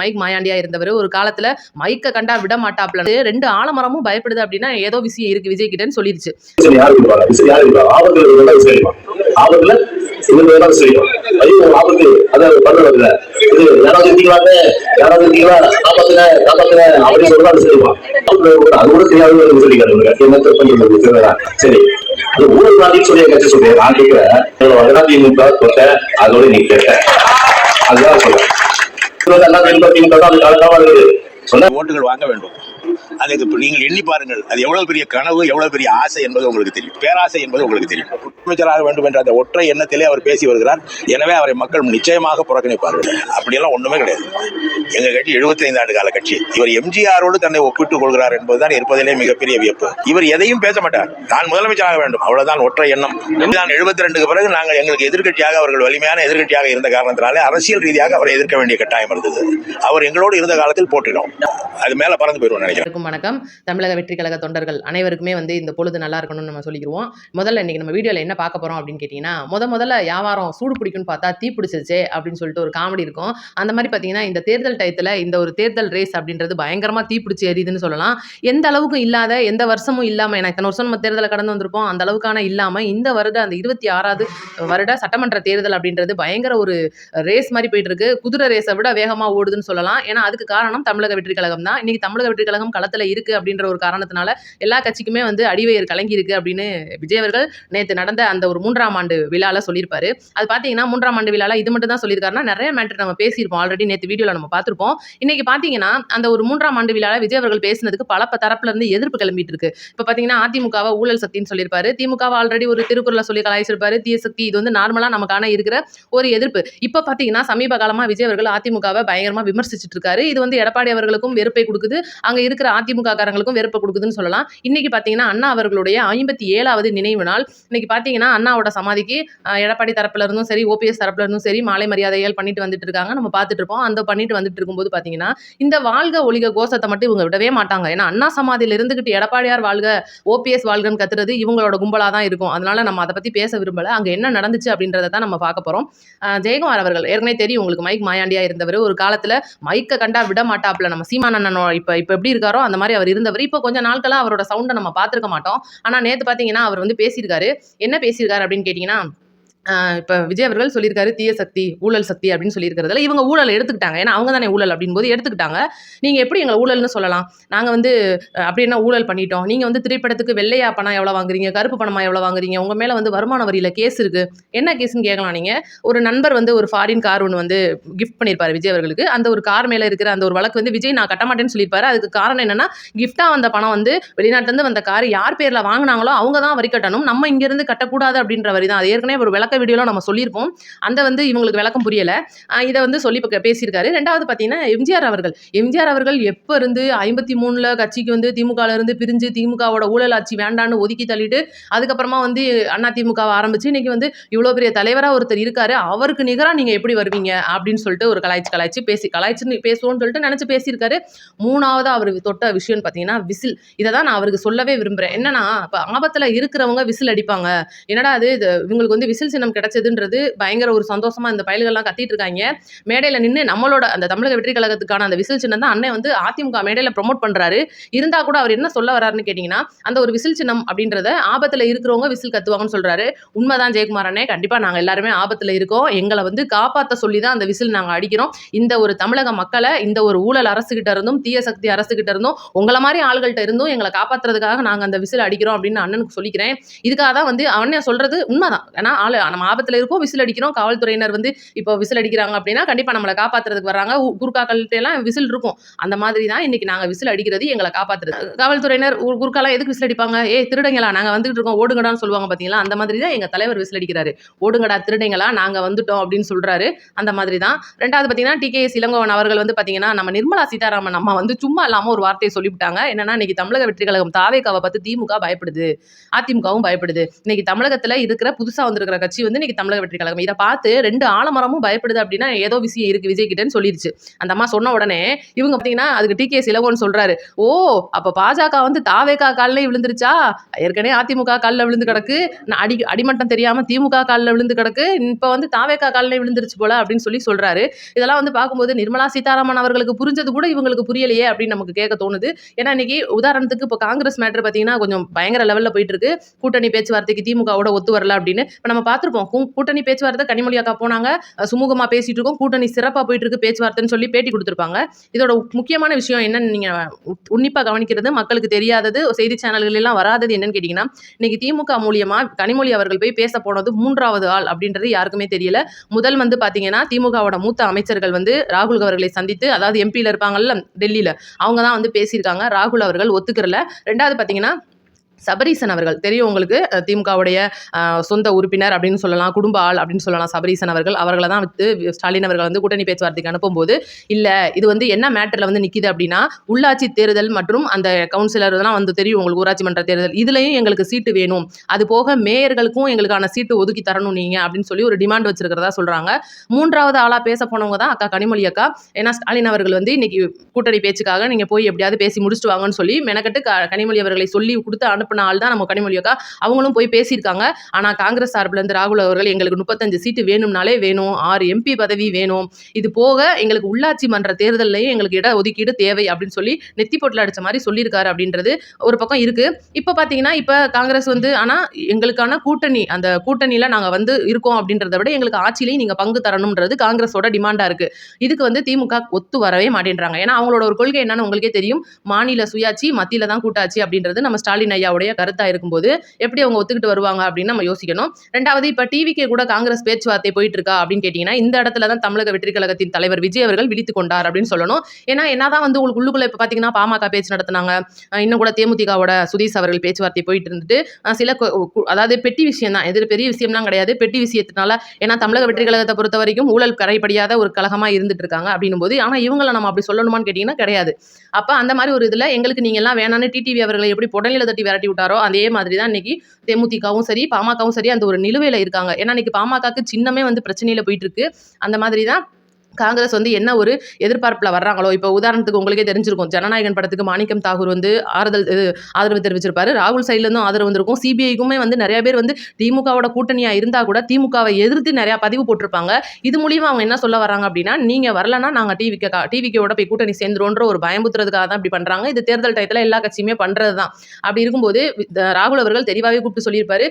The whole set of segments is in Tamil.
மைக் மாயாண்டியா இருந்தவர் ஒரு காலத்துல மைக்க கண்டா விட மாட்டாப்ல. 2 ஆலமரமும் பயப்படுது அப்படின்னா ஏதோ விஷயம் இருக்கு விஜய் கிட்டன்னு சொல்லிருச்சு. ஓட்டுகள் வாங்க வேண்டும். அதுக்கு நீங்கள் எண்ணி பாருங்கள், அது எவ்வளவு பெரிய கனவு, எவ்வளவு பெரிய ஆசை என்பது உங்களுக்கு தெரியும், பேராசை என்பது உங்களுக்கு தெரியும். முதலமைச்சராக வேண்டும் என்ற அந்த ஒற்றை எண்ணத்திலே அவர் பேசி வருகிறார். எனவே அவரை மக்கள் நிச்சயமாக புறக்கணிப்பார்கள். அப்படியெல்லாம் ஒண்ணுமே கிடையாது. எங்க கட்சி 75 ஆண்டு கால கட்சி. இவர் எம்ஜிஆரோடு தன்னை ஒப்பிட்டுக் கொள்கிறார் என்பதுதான் இருப்பதிலே மிகப்பெரிய வியப்பு. இவர் எதையும் பேச மாட்டார். நான் முதலமைச்சராக வேண்டும், அவ்வளவுதான் ஒற்றை எண்ணம். 72க்கு பிறகு நாங்கள் எங்களுக்கு எதிர்கட்சியாக, அவர்கள் வலிமையான எதிர்கட்சியாக இருந்த காரணத்தினாலே அரசியல் ரீதியாக அவரை எதிர்க்க வேண்டிய கட்டாயம் இருந்தது. அவர் எங்களோடு இருந்த காலத்தில் போட்டினோம். அது மேல பறந்து போயிடும் நினைக்கிறேன். வணக்கம். தமிழக வெற்றி கழக தொண்டர்கள் அனைவருக்குமே இந்த பொழுது நல்லா இருக்கணும்னு நம்ம சொல்லிக்கிறோம். முதல்ல இன்னைக்கு நம்ம வீடியோல என்ன பார்க்க போறோம் அப்படின்னு கேட்டீங்கன்னா, முதல்ல வியாபாரம் சூடு பிடிக்கும்னு பார்த்தா தீ பிடிச்சிருச்சே அப்படின்னு சொல்லிட்டு ஒரு காமெடி இருக்கும். அந்த மாதிரி பார்த்தீங்கன்னா இந்த தேர்தல் டயத்துல இந்த ஒரு தேர்தல் ரேஸ் அப்படின்றது பயங்கரமா தீ பிடிச்சி எரியுதுன்னு சொல்லலாம். எந்த அளவுக்கு இல்லாத, எந்த வருஷமும் இல்லாம, எனக்கு இத்தனை வருஷம் நம்ம தேர்தலை கடந்து வந்திருப்போம், அந்த அளவுக்கான இல்லாம இந்த வருடம் அந்த 26வது வருட சட்டமன்ற தேர்தல் அப்படின்றது பயங்கர ஒரு ரேஸ் மாதிரி போயிட்டு இருக்கு. குதிரை ரேஸை விட வேகமா ஓடுதுன்னு சொல்லலாம். ஏன்னா அதுக்கு காரணம் தமிழக வெற்றி கழகம் தான். இன்னைக்கு தமிழக வெற்றி கழகம் களத்துல இருக்கு அப்படின்ற ஒரு காரணத்தினால எல்லா கட்சிக்குமே அடிவயிறு கலங்கி இருக்கு அப்படின்னு விஜய் அவர்கள் நேற்று நடந்த அந்த ஒரு 3ஆம் ஆண்டு விழால சொல்லியிருப்பாரு. அது பாத்தீங்கன்னா 3ஆம் ஆண்டு விழால இது மட்டும் தான் சொல்லியிருக்காருன்னா, நிறைய மேட்டர் நம்ம பேசியிருப்போம் ஆல்ரெடி, நேற்று வீடியோல நம்ம பார்த்திருப்போம். இன்னைக்கு பாத்தீங்கன்னா அந்த ஒரு 3ஆம் ஆண்டு விழால விஜய் அவர்கள் பேசினதுக்கு பல தரப்புல இருந்து எதிர்ப்பு கிளம்பிட்டு இருக்கு. இப்ப பாத்தீங்கன்னா அதிமுகவை ஊழல் சக்தின்னு சொல்லியிருப்பாரு. திமுகவை ஆல்ரெடி ஒரு திருக்குறளை சொல்லி கலாய்ச்சிருப்பாரு, தீய சக்தி. இது நார்மலா நமக்கான இருக்கிற ஒரு எதிர்ப்பு. இப்ப பாத்தீங்கன்னா சமீப காலமா விஜய் அவர்கள் அதிமுகவை பயங்கரமா விமர்சிச்சுட்டு இருக்காரு. இது எடப்பாடி அவர்களுக்கும் வெறுப்பை கொடுக்குது, அங்க இருக்கிற அதிமுக காரங்களுக்கும் வெறுப்பை கொடுக்குதுன்னு சொல்லலாம். இன்னைக்கு பாத்தீங்கன்னா அண்ணா அவர்களுடைய 57வது நினைவு நாள். இன்னைக்கு பாத்தீங்கன்னா அண்ணாவோட சமாதிக்கு எடப்பாடி தரப்புல இருந்தும் சரி, ஓபிஎஸ் தரப்புல இருந்தும் சரி மாலை மரியாதைகள் பண்ணிட்டு வந்துட்டு இருக்காங்க. நம்ம பார்த்துட்டு இருப்போம். அந்த பண்ணிட்டு வந்துட்டு இருக்கும்போது பாத்தீங்கன்னா இந்த வாழ்க ஒழிக கோஷத்தை மட்டும் இவங்க விடவே மாட்டாங்க. ஏன்னா அண்ணா சமாதியில இருந்துகிட்டு எடப்பாடியார் வாழ்க, ஓபிஎஸ் வாழ்கன்னு கத்துறது இவங்களோட கும்பலா தான் இருக்கும். அதனால நம்ம அதை பத்தி பேச விரும்பல. அங்க என்ன நடந்துச்சு அப்படின்றத தான் நம்ம பார்க்க போறோம். ஜெயக்குமார் அவர்கள் ஏற்கனவே தெரியும் உங்களுக்கு, மைக் மாயாண்டியா இருந்தவர் ஒரு காலத்துல மைக்க கண்டா விட மாட்டாப்ல. நம்ம சீமான் அண்ணனோ இப்ப எப்படி இருக்காரோ அந்த மாதிரி அவர் இருந்தவர். இப்போ கொஞ்ச நாட்களா அவரோட சவுண்டை நம்ம பார்த்திருக்க மாட்டோம். ஆனா நேத்து பாத்தீங்கன்னா அவர் பேசியிருக்காரு. என்ன பேசியிருக்காரு அப்படின்னு கேட்டீங்கன்னா, இப்ப விஜய் அவர்கள் சொல்லியிருக்காரு தீய சக்தி, ஊழல் சக்தி அப்படின்னு சொல்லியிருக்கிறதுல இவங்க ஊழல் எடுத்துக்கிட்டாங்க. ஏன்னா அவங்க தானே ஊழல் அப்படின் போது எடுத்துக்கிட்டாங்க. நீங்க எப்படி எங்களை ஊழல்னு சொல்லலாம்? நாங்க அப்படி என்ன ஊழல் பண்ணிட்டோம்? நீங்க திரைப்படத்துக்கு வெள்ளையா பணம் எவ்வளவு வாங்குறீங்க, கருப்பு பணமா எவ்வளவு வாங்குறீங்க, உங்க மேல வருமான வரியில கேஸ் இருக்கு, என்ன கேஸ்ன்னு கேட்கலாம். நீங்க ஒரு நண்பர் ஒரு ஃபாரின் கார் ஒன்று கிஃப்ட் பண்ணியிருப்பாரு விஜய் அவர்களுக்கு. அந்த ஒரு கார் மேல இருக்கிற அந்த ஒரு வழக்கு விஜய் நான் கட்ட மாட்டேன்னு சொல்லியிருப்பாரு. அதுக்கு காரணம் என்னன்னா, கிஃப்டா வந்த பணம் வெளிநாட்டுல இருந்து வந்த கார் யார் பேர்ல வாங்கினாங்களோ அவங்க தான் வரி கட்டணும், நம்ம இங்க இருந்து கட்டக்கூடாது அப்படின்ற வரி தான். அது ஏற்கனவே ஒரு விளக்க வீடியோல நம்ம சொல்லியிருப்போம். அந்த இவங்களுக்கு விளக்கம் புரியல. இதை சொல்லி பேசியிருக்காரு. ரெண்டாவது பார்த்தீங்கன்னா எம்ஜிஆர் அவர்கள் எப்ப இருந்து 53ல கட்சிக்கு திமுகல இருந்து பிரிஞ்சு திமுகவோட ஊழல் ஆட்சி வேண்டான்னு ஒதுக்கி தள்ளிட்டு அதுக்கப்புறமா அண்ணா திமுகவை ஆரம்பிச்சு இன்னைக்கு இவ்வளவு பெரிய தலைவரா ஒருத்தர் இருக்காரு, அவருக்கு நிகரா நீங்க எப்படி வருவீங்க அப்படின்னு சொல்லிட்டு ஒரு கலாய்ச்சி பேசுவோம்னு சொல்லிட்டு நினைச்சு பேசியிருக்காரு. மூணாவது அவர் தொட்ட விஷயம் பார்த்தீங்கன்னா விசில். இதை தான் நான் அவருக்கு சொல்லவே விரும்புறேன். என்னன்னா, இப்ப ஆபத்துல இருக்கிறவங்க விசில் அடிப்பாங்க. என்னடா அது இவங்களுக்கு விசில் சின்னம் கிடைச்சதுன்றது பயங்கர ஒரு சந்தோஷமா இந்த பயல்கள்லாம் கத்திட்டு இருக்காங்க. மேடையில நின்று நம்மளோட அந்த தமிழக வெற்றி கழகத்துக்கான அந்த விசில் சின்னம் தான் அண்ணன் அதிமுக மேடையில ப்ரொமோட் பண்றாரு. இருந்தா கூட அவர் என்ன சொல்ல வர்றாருன்னு கேட்டீங்கன்னா, அந்த ஒரு விசில் சின்னம் அப்படின்றத ஆபத்துல இருக்கிறவங்க விசில் கத்துவாங்கன்னு சொல்றாரு. உண்மைதான் ஜெயக்குமார் அண்ணே, கண்டிப்பா நாங்க எல்லாருமே ஆபத்துல இருக்கோம். எங்களை காப்பாத்த சொல்லி தான் அந்த விசில் நாங்க அடிக்கிறோம். இந்த ஒரு தமிழக மக்களை இந்த ஒரு ஊழல் அரசுகிட்ட இருந்தும் தீய சக்தி அரசுகிட்ட இருந்தும் உங்களை மாதிரி ஆள்கள்ட்ட இருந்தும் எங்களை காப்பாத்துறதுக்காக நாங்க அந்த விசில் அடிக்கிறோம் அப்படின்னு அண்ணனுக்கு சொல்லிக்கிறேன். இதுக்காக தான் அவனே சொல்றது உண்மைதான். ஏன்னா நம்ம ஆபத்துல இருக்கோம், விசில் அடிக்கிறோம். காவல்துறையினர் இப்போ விசில் அடிக்கிறாங்க அப்படின்னா கண்டிப்பா நம்மளை காப்பாத்துறதுக்கு வர்றாங்க. குர்காக்கள்கிட்ட எல்லாம் விசில் இருக்கும். அந்த மாதிரி தான் இன்னைக்கு நாங்க விசில் அடிக்கிறது எங்களை காப்பாத்துறது. காவல்துறையினர் குர்காலாம் எதுக்கு விசில் அடிப்பாங்க? திருடங்களா நாங்க வந்துட்டு இருக்கோம் ஓடுங்கடான்னு சொல்லுவாங்க பாத்தீங்களா, அந்த மாதிரி தான் எங்க தலைவர் விசில் அடிக்கிறாரு. ஓடுங்கடா திருடங்களா, நாங்க வந்துட்டோம் அப்படின்னு சொல்றாரு. அந்த மாதிரி தான். ரெண்டாவது பாத்தீங்கன்னா டிகேஎஸ் இளங்கோவன் அவர்கள் பாத்தீங்கன்னா நம்ம நிர்மலா சீதாராமன் அம்மா சும்மா இல்லாம ஒரு வார்த்தையை சொல்லிவிட்டாங்க. என்னன்னா, இன்னைக்கு தமிழக வெற்றி கழகம் தாவேகாவை பார்த்து திமுக பயப்படுது, அதிமுகவும் பயப்படுது. இன்னைக்கு தமிழகத்துல இருக்கிற புதுசா வந்திருக்கிற கட்சி கட்சி வந்து இன்னைக்கு தமிழக வெற்றி கழகம். இதை பார்த்து 2 ஆலமரமும் பயப்படுது அப்படின்னா ஏதோ விஷயம் இருக்கு விஜய் கிட்டன்னு சொல்லிருச்சு. அந்த அம்மா சொன்ன உடனே இவங்க பார்த்தீங்கன்னா அதுக்கு டிகேஎஸ் இளங்கோன்னு சொல்றாரு, ஓ அப்ப பாஜக வந்து தாவேகா கால்ல விழுந்துருச்சா, ஏற்கனவே அதிமுக கால்ல விழுந்து கிடக்கு, அடிமட்டம் தெரியாம திமுக கால்ல விழுந்து கிடக்கு, இப்ப வந்து தாவேகா கால்ல விழுந்துருச்சு போல அப்படின்னு சொல்றாரு. இதெல்லாம் வந்து பார்க்கும்போது நிர்மலா சீதாராமன் அவர்களுக்கு புரிஞ்சது கூட இவங்களுக்கு புரியலையே அப்படின்னு நமக்கு கேட்க தோணுது. ஏன்னா இன்னைக்கு உதாரணத்துக்கு இப்போ காங்கிரஸ் மேட்டர் பார்த்தீங்கன்னா கொஞ்சம் பயங்கர லெவலில் போயிட்டு இருக்கு. கூட்டணி பேச்சுவார்த்தைக்கு திமுகவோட ஒத்து வரல அப்படின்னு இப்போ நம்ம பார்த்துருப்போம். கூட்டணி பேச்சுவார்த்தை கனிமொழி அக்கா போனாங்க, சுமூகமா பேசிட்டு இருக்கோம், கூட்டணி சிறப்பாக போயிட்டு இருக்கு பேச்சுவார்த்தைன்னு சொல்லி பேட்டி கொடுத்துருப்பாங்க. இதோட முக்கியமான விஷயம் என்னன்னு நீங்க உன்னிப்பா கவனிக்கிறது, மக்களுக்கு தெரியாதது, செய்தி சேனல்கள் எல்லாம் வராதது என்னன்னு கேட்டீங்கன்னா, இன்னைக்கு திமுக மூலியமா கனிமொழி அவர்கள் போய் பேச போனது 3வது ஆள் அப்படின்றது யாருக்குமே தெரியல. முதல் வந்து பாத்தீங்கன்னா திமுகவோட மூத்த அமைச்சர்கள் வந்து ராகுல் அவர்களை சந்தித்து, அதாவது எம்பியில இருப்பாங்கல்ல டெல்லியில, அவங்க தான் வந்து பேசியிருக்காங்க. ராகுல் அவர்கள் ஒத்துக்கிறல. 2வது பாத்தீங்கன்னா சபரீசன் அவர்கள் தெரியும் உங்களுக்கு, திமுகவுடைய சொந்த உறுப்பினர் அப்படின்னு சொல்லலாம், குடும்ப ஆள் அப்படின்னு சொல்லலாம். சபரீசன் அவர்களை தான் வந்து ஸ்டாலின் அவர்கள் வந்து கூட்டணி பேச்சுவார்த்தைக்கு அனுப்பும்போது, இல்ல இது வந்து என்ன மேட்டர்ல வந்து நிக்குது அப்படின்னா, உள்ளாட்சி தேர்தல் மற்றும் அந்த கவுன்சிலர் இதெல்லாம் வந்து தெரியும் உங்களுக்கு, ஊராட்சி மன்ற தேர்தல், இதுலயும் எங்களுக்கு சீட்டு வேணும், அது போக மேயர்களுக்கும் எங்களுக்கான சீட்டு ஒதுக்கி தரணும் நீங்க அப்படின்னு சொல்லி ஒரு டிமாண்ட் வச்சிருக்கிறதா சொல்றாங்க. 3வது ஆளா பேச போனவங்க தான் அக்கா கனிமொழி அக்கா. ஏன்னா ஸ்டாலின் அவர்கள் வந்து இன்னைக்கு கூட்டணி பேச்சுக்காக நீங்க போய் எப்படியாவது பேசி முடிச்சுட்டு வாங்கன்னு சொல்லி மெனக்கட்டு கனிமொழி அவர்களை சொல்லி கொடுத்து அனுப்பின ஆள் தான் நம்ம கனிமொழி அக்கா. அவங்களும் போய் பேசியிருக்காங்க. ஆனா காங்கிரஸ் சார்பில் இருந்து ராகுல் அவர்கள் எங்களுக்கு 35 சீட்டு வேணும்னாலே வேணும், 6 எம்பி பதவி வேணும், இது போக எங்களுக்கு உள்ளாட்சி மன்ற தேர்தலையும் எங்களுக்கு இட ஒதுக்கீடு தேவை அப்படின்னு சொல்லி நெத்தி போட்டில் அடிச்ச மாதிரி சொல்லியிருக்காரு அப்படின்றது ஒரு பக்கம் இருக்கு. இப்ப பாத்தீங்கன்னா இப்ப காங்கிரஸ் வந்து ஆனா எங்களுக்கான கூட்டணி, அந்த கூட்டணியில நாங்க வந்து இருக்கோம் அப்படின்றத விட எங்களுக்கு ஆட்சியிலையும் நீங்க பங்கு தரணும்ன்றது காங்கிரஸோட டிமாண்டா இருக்கு. இதுக்கு வந்து திமுக ஒத்து வரவே மாட்டேன்றாங்க. ஏன்னா அவங்களோட ஒரு கொள்கை என்னன்னு உங்களுக்கே தெரியும், மாநில சுயாட்சி மத்தியில தான் கூட்டாட்சி அப்படின்றது நம்ம ஸ்டாலின் ஐயாவுடைய கருத்தா இருக்கும்போது எப்படி அவங்க ஒத்துக்கிட்டு வருவாங்க அப்படின்னு நம்ம யோசிக்கணும். 2வது இப்ப டிவிக்கே கூட காங்கிரஸ் பேச்சுவார்த்தை போயிட்டு இருக்கா அப்படின்னு கேட்டீங்கன்னா, இந்த இடத்துல தான் தமிழக வெற்றி கழகத்தின் தலைவர் விஜய் அவர்கள் விழித்துக் கொண்டார் அப்படின்னு சொல்லணும். ஏன்னா என்னதான் வந்து உங்களுக்கு உள்ளுக்குள்ள இப்ப பாத்தீங்கன்னா பாமக பேச்சு நடத்தினாங்க, இன்னும் கூட தேமுதிகவோட சுதீஷ் அவர்கள் பேச்சுவார்த்தை போயிட்டு இருந்துட்டு சில அதாவது பெட்டி விஷயம் தான், எது பெரிய விஷயம்லாம் கிடையாது, பெட்டி விஷயத்தினால. ஏன்னா தமிழக வெற்றி கழகத்தை பொறுத்த வரைக்கும் ஊழல் கரைப்படியாத ஒரு கழகமா இருந்துட்டு இருக்காங்க அப்படின்னும் போது, ஆனா இவங்களை நம்ம அப்படி சொல்லணுமான்னு கேட்டீங்கன்னா கிடையாது. அப்ப அந்த மாதிரி ஒரு இதுல எங்களுக்கு நீங்க எல்லாம் வேணான்னு டிடிவி அவர்களை எப்படி புடனில தட்டி விரட்டி விட்டாரோ அதே மாதிரி தான் இன்னைக்கு தேமுதிகவும் சரி பாமகவும் சரி அந்த ஒரு நிலுவையில இருக்காங்க. ஏன்னா இன்னைக்கு பாமகக்கு சின்னமே வந்து பிரச்சனையில போயிட்டு இருக்கு. அந்த மாதிரி தான் காங்கிரஸ் வந்து என்ன ஒரு எதிர்பார்ப்புல வர்றாங்களோ, இப்போ உதாரணத்துக்கு உங்களுக்கே தெரிஞ்சிருக்கும், ஜனநாயகன் படத்துக்கு மாணிக்கம் தாகூர் வந்து ஆதரவு தெரிவிச்சிருப்பாரு. ராகுல் சைட்ல இருந்தும் ஆதரவு வந்திருக்கும். சிபிஐக்குமே வந்து நிறைய பேர் வந்து திமுகவோட கூட்டணியா இருந்தா கூட திமுகவை எதிர்த்து நிறைய பதிவு போட்டிருப்பாங்க. இது மூலியமா அவங்க என்ன சொல்ல வராங்க அப்படின்னா, நீங்க வரலன்னா நாங்க டிவிக்கோட போய் கூட்டணி சேர்ந்துருன்ற ஒரு பயமுத்துறதுக்காக தான் இப்படி பண்றாங்க. இது தேர்தல் டயத்துல எல்லா கட்சியுமே பண்றதுதான். அப்படி இருக்கும்போது ராகுல் அவர்கள் தெளிவாகவே கூப்பிட்டு சொல்லியிருப்பாரு,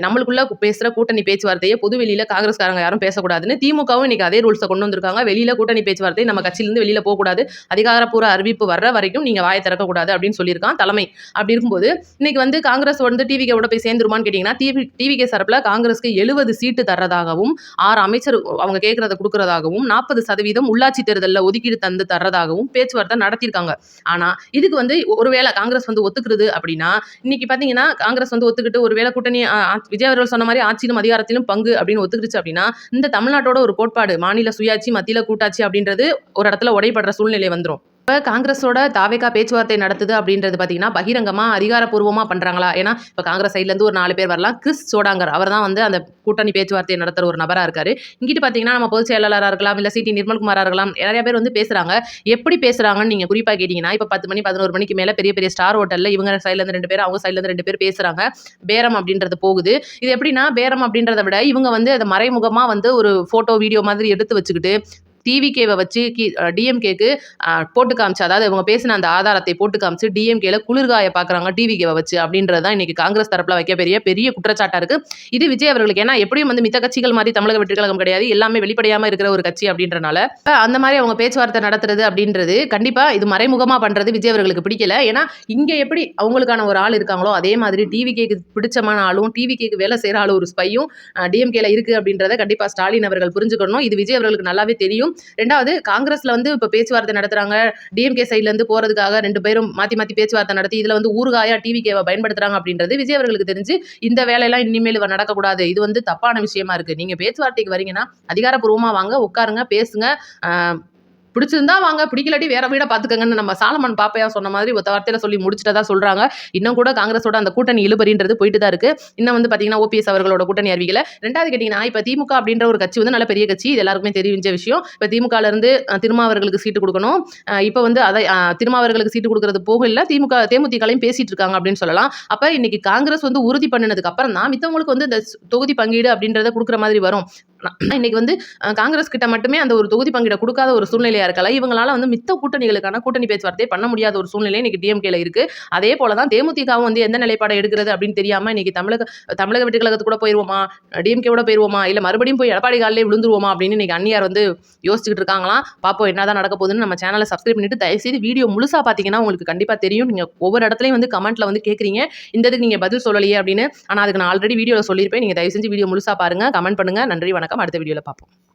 நம்மளுக்குள்ள பேசுற கூட்டணி பேச்சுவார்த்தையை பொதுவெளியில காங்கிரஸ்காரங்க யாரும் பேசக்கூடாதுன்னு. திமுகவும் இன்னைக்கு அதே ரூல்ஸை கொண்டு வந்திருக்காங்க. வெளியில கூட்டணி பேச்சுவார்த்தை நம்ம கட்சியிலிருந்து வெளியில போக கூடாது, அதிகாரப்பூர்வ அறிவிப்பு வர்ற வரைக்கும் நீங்க வாயை திறக்க கூடாது அப்படின்னு சொல்லியிருக்கான் தலைமை. அப்படி இருக்கும்போது இன்னைக்கு வந்து காங்கிரஸ் வந்து டிவிக்கோட போய் சேர்ந்துருமான்னு கேட்டீங்கன்னா, டிவிகே சார்பில் காங்கிரஸ்க்கு 70 சீட்டு தர்றதாகவும் 6 அமைச்சர் அவங்க கேட்கறத கொடுக்கறதாகவும் 40% உள்ளாட்சி தேர்தலில் ஒதுக்கீடு தந்து தர்றதாகவும் பேச்சுவார்த்தை நடத்தியிருக்காங்க. ஆனா இதுக்கு வந்து ஒருவேளை காங்கிரஸ் வந்து ஒத்துக்கிறது அப்படின்னா, இன்னைக்கு பாத்தீங்கன்னா காங்கிரஸ் வந்து ஒத்துக்கிட்டு ஒருவேளை கூட்டணி விஜய் அவர்கள் சொன்ன மாதிரி ஆட்சியிலும் அதிகாரத்திலும் பங்கு அப்படின்னு ஒத்துக்கிடுச்சு அப்படின்னா, இந்த தமிழ்நாட்டோட ஒரு கோட்பாடு மாநில சுயாட்சி மத்தியில கூட்டாட்சி அப்படின்றது ஒரு இடத்துல உடைபடுற சூழ்நிலை வந்துரும். இப்போ காங்கிரஸோட தாவேகா பேச்சுவார்த்தை நடத்துது அப்படின்றது பார்த்தீங்கன்னா பகிரங்கமா அதிகாரப்பூர்வமா பண்றாங்களா? ஏன்னா இப்போ காங்கிரஸ் சைட்ல இருந்து ஒரு 4 பேர் வரலாம். கிறிஸ் சோடாங்கர் அவர் தான் வந்து அந்த கூட்டணி பேச்சுவார்த்தையை நடத்துற ஒரு நபரா இருக்காரு. இங்கிட்டு பார்த்தீங்கன்னா நம்ம பொதுச் செயலாளராக இருக்கலாம், இல்ல சிடி நிர்மல்குமாரா இருக்கலாம், நிறைய பேர் வந்து பேசுறாங்க. எப்படி பேசுறாங்கன்னு நீங்க குறிப்பா கேட்டீங்கன்னா, இப்போ 10 மணி 11 மணிக்கு மேல பெரிய பெரிய ஸ்டார் ஹோட்டல்ல இவங்க சைட்ல இருந்து 2 பேர், அவங்க சைட்ல இருந்து 2 பேர் பேசுறாங்க. பேரம் அப்படின்றது போகுது. இது எப்படின்னா பேரம் அப்படின்றத விட இவங்க வந்து அதை மறைமுகமா வந்து ஒரு போட்டோ வீடியோ மாதிரி எடுத்து வச்சுக்கிட்டு டிவிகேவை வச்சு டிஎம்கேக்கு போட்டு காமிச்சு, அதாவது இவங்க பேசின அந்த ஆதாரத்தை போட்டு காமிச்சு டிஎம்கேல குளிர்காய பார்க்குறாங்க டிவிகேவை வச்சு அப்படின்றது தான் இன்னைக்கு காங்கிரஸ் தரப்புல வைக்க பெரிய குற்றச்சாட்டா இருக்கு. இது விஜய் அவர்களுக்கு, ஏன்னா எப்படியும் வந்து மித்த கட்சிகள் மாதிரி தமிழக வெற்றி கழகம் கிடையாது, எல்லாமே வெளிப்படையாம இருக்கிற ஒரு கட்சி அப்படின்றனால அந்த மாதிரி அவங்க பேச்சுவார்த்தை நடத்துறது அப்படின்றது கண்டிப்பா இது மறைமுகமா பண்றது விஜய் அவர்களுக்கு பிடிக்கல. ஏன்னா இங்க எப்படி அவங்களுக்கான ஒரு ஆள் இருக்காங்களோ அதே மாதிரி டிவிகேக்கு பிடிச்சமான ஆளும் டிவிகேக்கு வேலை செய்யற ஆளும் ஒரு ஸ்பையும் டிஎம்கேல இருக்கு அப்படின்றத கண்டிப்பா ஸ்டாலின் அவர்கள் புரிஞ்சுக்கணும். இது விஜய் அவர்களுக்கு நல்லாவே தெரியும். 2வது காங்கிரஸ்ல வந்து இப்ப பேச்சுவார்த்தை நடத்துறாங்க, டிஎம்கே சைட்ல இருந்து போறதுக்காக 2 பேரும் மாத்தி பேச்சுவார்த்தை நடத்தி இதுல வந்து ஊறுகாயா டிவிகேவை பயன்படுத்துறாங்க அப்படின்றது விஜய் அவர்களுக்கு தெரிஞ்சு இந்த வேலையெல்லாம் இனிமேல் நடக்கக்கூடாது, இது வந்து தப்பான விஷயமா இருக்கு. நீங்க பேச்சுவார்த்தைக்கு வரீங்கன்னா அதிகாரப்பூர்வமா வாங்க, உட்காருங்க, பேசுங்க, பிடிச்சிருந்தா வாங்க, பிடிக்கலாட்டி வேற வீட பார்த்துக்கங்கன்னு நம்ம சாலமன் பாப்பையா சொன்ன மாதிரி ஒத்த வார்த்தையில சொல்லி முடிச்சிட்டதா சொல்றாங்க. இன்னும் கூட காங்கிரஸோட அந்த கூட்டணி இழுபறின்றது போயிட்டு தான் இருக்கு. இன்னும் வந்து பார்த்தீங்கன்னா, ஓபிஎஸ் அவர்களோட கூட்டணி அறிவிக்கல. 2வது கேட்டீங்கன்னா, இப்ப திமுக அப்படின்ற ஒரு கட்சி வந்து நல்ல பெரிய கட்சி. இது எல்லாருக்குமே தெரிஞ்ச விஷயம். இப்ப திமுகல இருந்து திருமாவர்களுக்கு சீட்டு குடுக்கணும். இப்ப வந்து அதை திருமாவர்களுக்கு சீட்டு குடுக்கறது போக இல்ல, தேமுதிகலையும் பேசிட்டு இருக்காங்க அப்படின்னு சொல்லலாம். அப்ப இன்னைக்கு காங்கிரஸ் வந்து உறுதி பண்ணினதுக்கு அப்புறம் தான் மித்தவங்களுக்கு வந்து இந்த தொகுதி பங்கீடு அப்படின்றத குடுக்குற மாதிரி வரும். இன்னைக்கு வந்து காங்கிரஸ் கிட்ட மட்டுமே அந்த ஒரு தொகுதி பங்கீட குடுக்காத ஒரு சூழ்நிலையா இருக்கலாம். இவங்களால வந்து மித்த கூட்டணிகளுக்கான கூட்டணி பேச்சுவார்த்தை பண்ண முடியாத ஒரு சூழ்நிலை இன்னைக்கு டிஎம்கேல இருக்கு. அதே போல தான் தேமுதிகவும் வந்து எந்த நிலைப்பாடை எடுக்கிறது அப்படின்னு தெரியாம இன்னைக்கு தமிழக வெற்றி கழகத்துக்கு கூட போயிருவோமா, டிஎம்கேவோட போயிருவோமா, இல்ல மறுபடியும் போய் எடப்பாடி காலிலே விழுந்துருவோமா அப்படின்னு இன்னைக்கு அந்நியார் வந்து யோசிச்சுட்டு இருக்காங்களாம். பாப்போம் என்னதான் நடக்க போகுதுன்னு. நம்ம சேனலை சப்ஸ்கிரைப் பண்ணிட்டு தயவுசெய்து வீடியோ முழுசா பாத்தீங்கன்னா உங்களுக்கு கண்டிப்பா தெரியும். நீங்க ஒவ்வொரு இடத்துலயும் வந்து கமெண்ட்ல வந்து கேக்குறீங்க, இந்த இதுக்கு நீங்க பதில் சொல்லலையே அப்படின்னு. ஆனா அதுக்கு நான் ஆல்ரெடி வீடியோல சொல்லியிருப்பேன். நீங்க தயவு செஞ்சு வீடியோ முழுசா பாருங்க, கமெண்ட் பண்ணுங்க. நன்றி, வணக்கம். அடுத்த வீடியோல பார்ப்போம்.